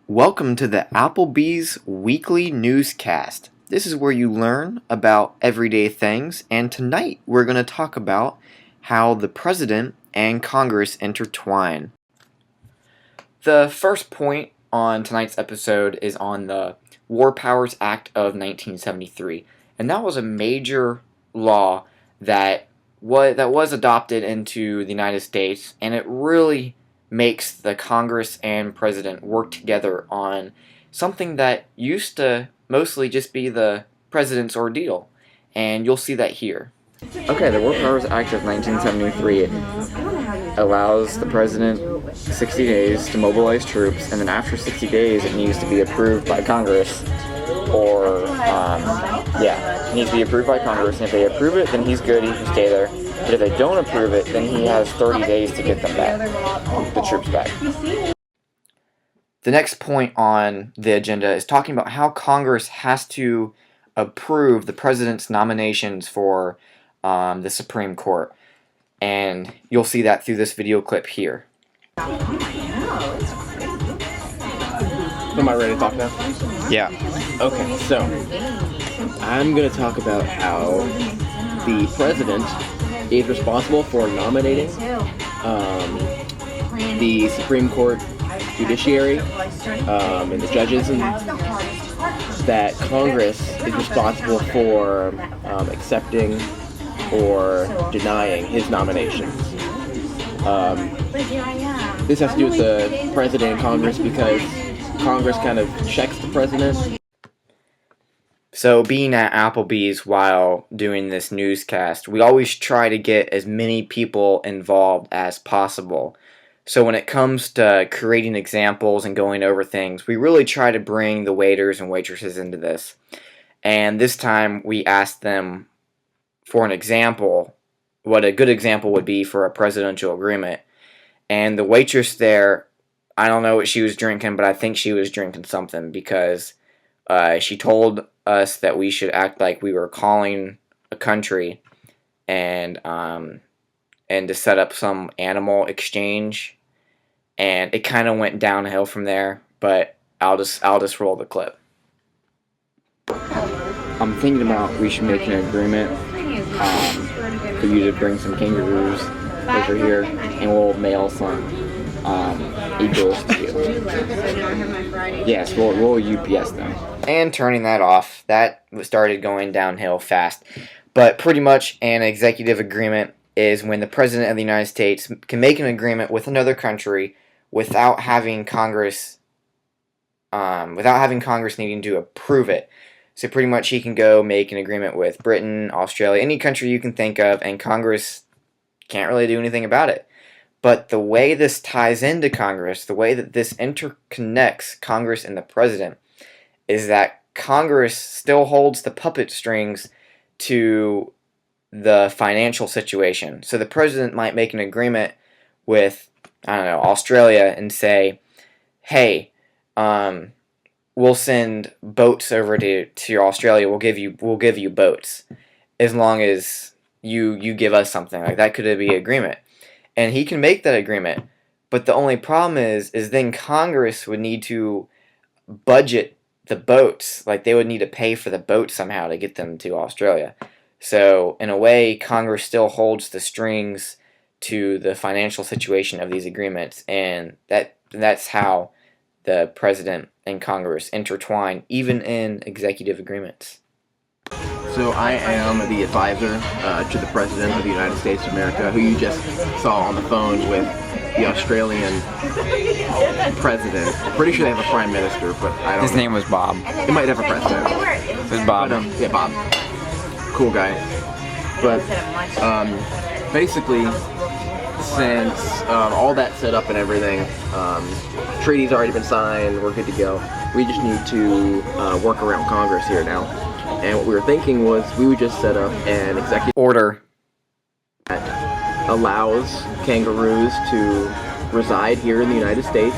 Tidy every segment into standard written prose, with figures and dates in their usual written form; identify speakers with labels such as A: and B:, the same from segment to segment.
A: Welcome to the Applebee's Weekly Newscast. This is where you learn about everyday things, and tonight we're going to talk about how the President and Congress intertwine. The first point on tonight's episode is on the War Powers Act of 1973, and that was a major law that was adopted into the United States, and it really makes the Congress and President work together on something that used to mostly just be the President's ordeal, and you'll see that here. Okay, the War Powers Act of 1973 allows the President 60 days to mobilize troops, and then after 60 days it needs to be approved by Congress, it needs to be approved by Congress, and if they approve it, then he's good, he can stay there. But if they don't approve it, then he has 30 days to get them back, the troops back. The next point on the agenda is talking about how Congress has to approve the President's nominations for the Supreme Court. And you'll see that through this video clip here.
B: Am I ready to talk now?
A: Yeah.
B: Okay, so I'm going to talk about how the President is responsible for nominating the Supreme Court judiciary and the judges, and that Congress is responsible for accepting or denying his nominations. This has to do with the President and Congress because Congress kind of checks the President.
A: So being at Applebee's while doing this newscast, we always try to get as many people involved as possible. So when it comes to creating examples and going over things, we really try to bring the waiters and waitresses into this. And this time we asked them for an example, what a good example would be for a presidential agreement. And the waitress there, I don't know what she was drinking, but I think she was drinking something because she told us that we should act like we were calling a country and to set up some animal exchange, and it kind of went downhill from there. But I'll just roll the clip. I'm thinking about we should make an agreement for you to bring some kangaroos over here, and we'll mail some eagles to you. Yes, we'll UPS them. And turning that off, that started going downhill fast. But pretty much an executive agreement is when the President of the United States can make an agreement with another country without having Congress needing to approve it. So pretty much he can go make an agreement with Britain, Australia, any country you can think of, and Congress can't really do anything about it. But the way this ties into Congress, the way that this interconnects Congress and the President, is that Congress still holds the puppet strings to the financial situation. So the President might make an agreement with, I don't know, Australia and say, hey, we'll send boats over to Australia. We'll give you boats as long as you give us something. Like that could be an agreement. And he can make that agreement. But the only problem is then Congress would need to budget the boats. Like they would need to pay for the boats somehow to get them to Australia. So in a way, Congress still holds the strings to the financial situation of these agreements, and that's how the President and Congress intertwine, even in executive agreements.
B: So I am the advisor to the President of the United States of America, who you just saw on the phone with the Australian President. I'm pretty sure they have a Prime Minister, but I don't know.
A: His name was Bob.
B: They might have a President.
A: It was Bob.
B: But, yeah, Bob. Cool guy. But basically, since all that's set up and everything, treaty's already been signed, we're good to go. We just need to work around Congress here now. And what we were thinking was we would just set up an executive
A: order
B: that allows kangaroos to reside here in the United States.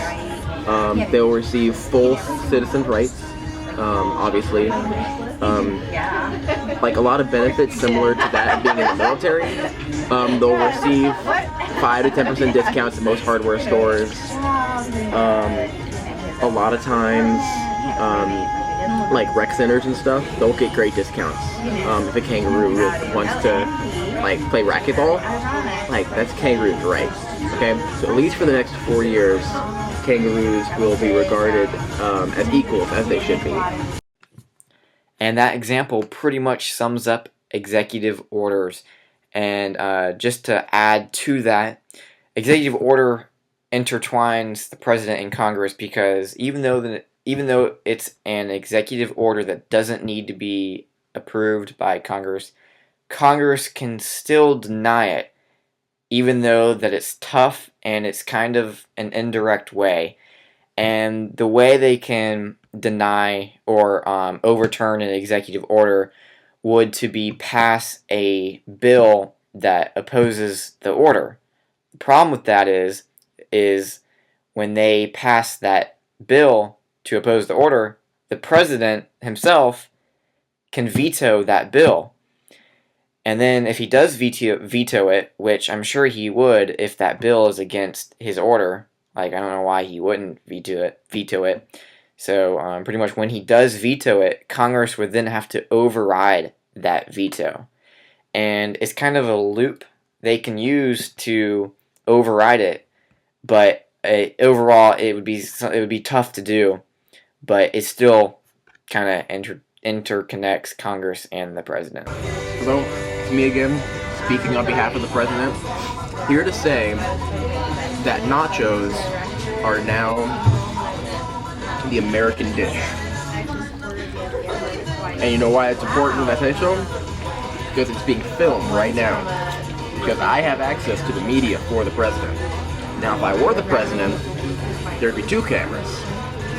B: They'll receive full citizen rights, obviously. Like a lot of benefits similar to that of being in the military. They'll receive 5 to 10% discounts at most hardware stores. a lot of times, like rec centers and stuff, they'll get great discounts. If a kangaroo wants to like play racquetball, like that's kangaroo's right. Okay, so at least for the next 4 years, kangaroos will be regarded as equals as they should be.
A: And that example pretty much sums up executive orders. And just to add to that, executive order intertwines the president and Congress because even though it's an executive order that doesn't need to be approved by Congress, Congress can still deny it, even though that it's tough and it's kind of an indirect way. And the way they can deny or overturn an executive order would to be pass a bill that opposes the order. The problem with that is when they pass that bill to oppose the order, the president himself can veto that bill. And then if he does veto it, which I'm sure he would if that bill is against his order, like I don't know why he wouldn't veto it. So pretty much when he does veto it, Congress would then have to override that veto. And it's kind of a loop they can use to override it, but overall it would be tough to do, but it still kind of interconnects Congress and the president.
B: Hello, it's me again, speaking on behalf of the president, here to say that nachos are now the American dish. And you know why it's important that I say so? Because it's being filmed right now. Because I have access to the media for the president. Now, if I were the president, there'd be two cameras.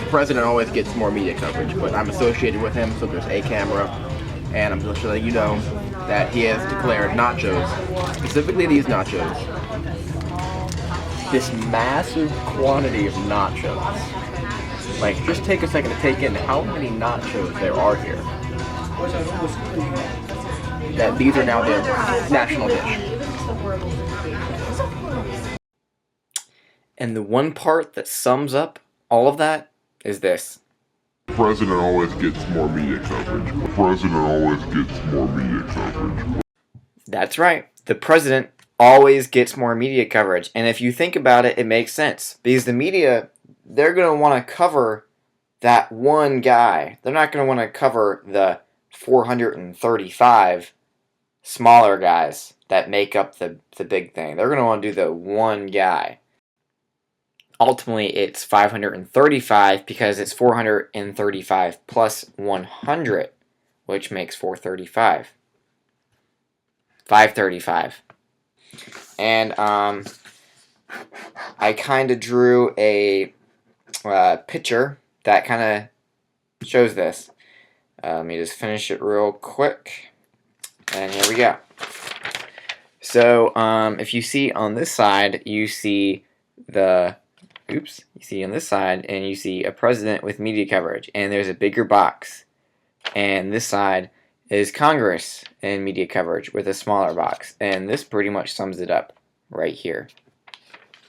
B: The president always gets more media coverage, but I'm associated with him, so there's a camera. And I'm just letting you know that he has declared nachos, specifically these nachos, this massive quantity of nachos. Like, just take a second to take in how many nachos there are here. That these are now the national dish.
A: And the one part that sums up all of that is this.
C: The president always gets more media coverage. The president always gets more media coverage.
A: That's right. The president always gets more media coverage. And if you think about it, it makes sense. Because the media, they're going to want to cover that one guy. They're not going to want to cover the 435 smaller guys that make up the big thing. They're going to want to do the one guy. Ultimately, it's 535 because it's 435 plus 100, which makes 435. 535. And I kind of drew a picture that kind of shows this. Let me just finish it real quick. And here we go. So if you see on this side, you see you see on this side, and you see a president with media coverage, and there's a bigger box. And this side is Congress and media coverage with a smaller box. And this pretty much sums it up right here.